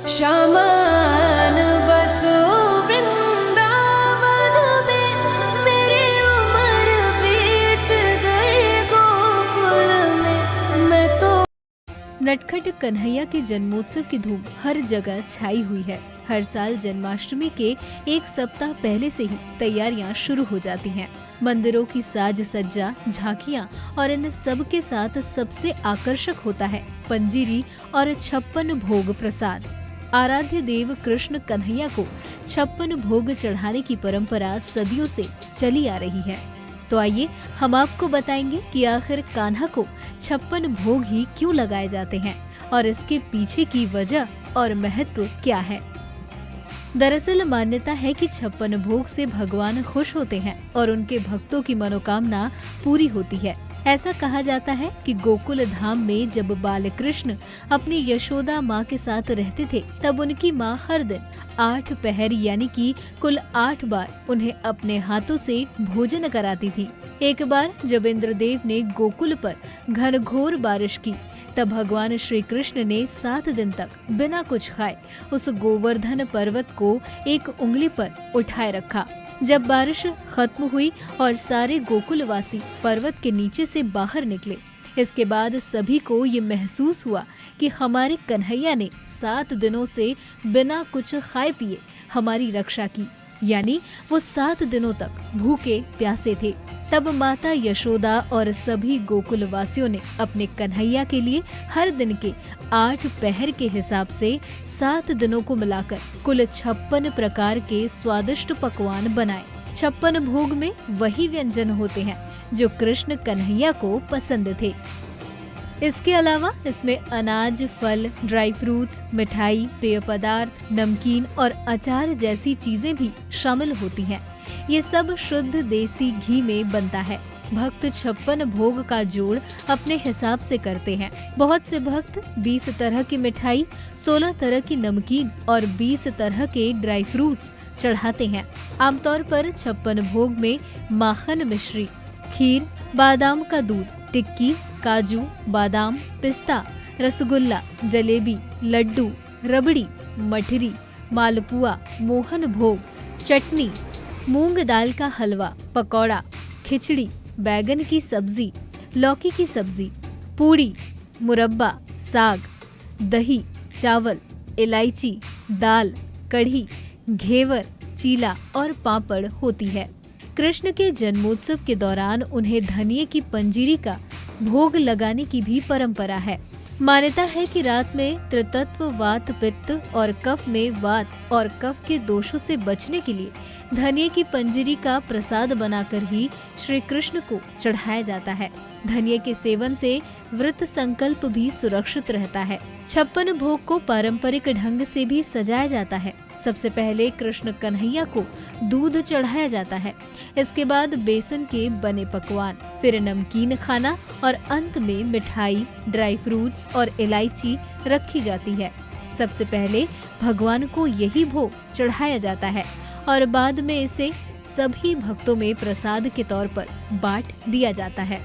शामान बसो वृंदावन में, मेरी उम्र बीत गई गोकुल में, मैं तो। नटखट कन्हैया के जन्मोत्सव की धूम हर जगह छाई हुई है। हर साल जन्माष्टमी के एक सप्ताह पहले से ही तैयारियां शुरू हो जाती हैं। मंदिरों की साज सज्जा, झांकियां और इन सब के साथ सबसे आकर्षक होता है पंजीरी और 56 भोग प्रसाद। आराध्य देव कृष्ण कन्हैया को 56 भोग चढ़ाने की परंपरा सदियों से चली आ रही है। तो आइए हम आपको बताएंगे कि आखिर कान्हा को 56 भोग ही क्यों लगाए जाते हैं और इसके पीछे की वजह और महत्व क्या है। दरअसल मान्यता है कि 56 भोग से भगवान खुश होते हैं और उनके भक्तों की मनोकामना पूरी होती है। ऐसा कहा जाता है कि गोकुल धाम में जब बाल कृष्ण अपनी यशोदा माँ के साथ रहते थे, तब उनकी माँ हर दिन 8 पहर यानी कि कुल 8 बार उन्हें अपने हाथों से भोजन कराती थी। एक बार जब इंद्रदेव ने गोकुल पर घनघोर बारिश की, तब भगवान श्री कृष्ण ने 7 दिन तक बिना कुछ खाए उस गोवर्धन पर्वत को एक उंगली पर उठाए रखा। जब बारिश खत्म हुई और सारे गोकुलवासी पर्वत के नीचे से बाहर निकले, इसके बाद सभी को ये महसूस हुआ कि हमारे कन्हैया ने 7 दिनों से बिना कुछ खाए पिए हमारी रक्षा की, यानी वो 7 दिनों तक भूखे प्यासे थे। तब माता यशोदा और सभी गोकुल वासियों ने अपने कन्हैया के लिए हर दिन के 8 पहर के हिसाब से 7 दिनों को मिलाकर कुल 56 प्रकार के स्वादिष्ट पकवान बनाए। 56 भोग में वही व्यंजन होते हैं जो कृष्ण कन्हैया को पसंद थे। इसके अलावा इसमें अनाज, फल, ड्राई फ्रूट्स, मिठाई, पेय पदार्थ, नमकीन और अचार जैसी चीजें भी शामिल होती हैं। ये सब शुद्ध देसी घी में बनता है। भक्त 56 भोग का जोड़ अपने हिसाब से करते हैं। बहुत से भक्त 20 तरह की मिठाई, 16 तरह की नमकीन और 20 तरह के ड्राई फ्रूट्स चढ़ाते हैं। आमतौर पर 56 भोग में माखन मिश्री, खीर, बादाम का दूध, टिक्की, काजू, बादाम, पिस्ता, रसगुल्ला, जलेबी, लड्डू, रबड़ी, मठरी, मालपुआ, मोहन भोग, चटनी, मूंग दाल का हलवा, पकौड़ा, खिचड़ी, बैगन की सब्जी, लौकी की सब्जी, पूड़ी, मुरब्बा, साग, दही, चावल, इलायची, दाल, कढ़ी, घेवर, चीला और पापड़ होती है। कृष्ण के जन्मोत्सव के दौरान उन्हें धनिये की पंजीरी का भोग लगाने की भी परंपरा है। मान्यता है कि रात में त्रितत्व वात, पित्त और कफ में वात और कफ के दोषों से बचने के लिए धनिये की पंजीरी का प्रसाद बनाकर ही श्री कृष्ण को चढ़ाया जाता है। धनिये के सेवन से व्रत संकल्प भी सुरक्षित रहता है। 56 भोग को पारंपरिक ढंग से भी सजाया जाता है। सबसे पहले कृष्ण कन्हैया को दूध चढ़ाया जाता है। इसके बाद बेसन के बने पकवान, फिर नमकीन खाना और अंत में मिठाई, ड्राई फ्रूट्स और इलायची रखी जाती है। सबसे पहले भगवान को यही भोग चढ़ाया जाता है और बाद में इसे सभी भक्तों में प्रसाद के तौर पर बांट दिया जाता है।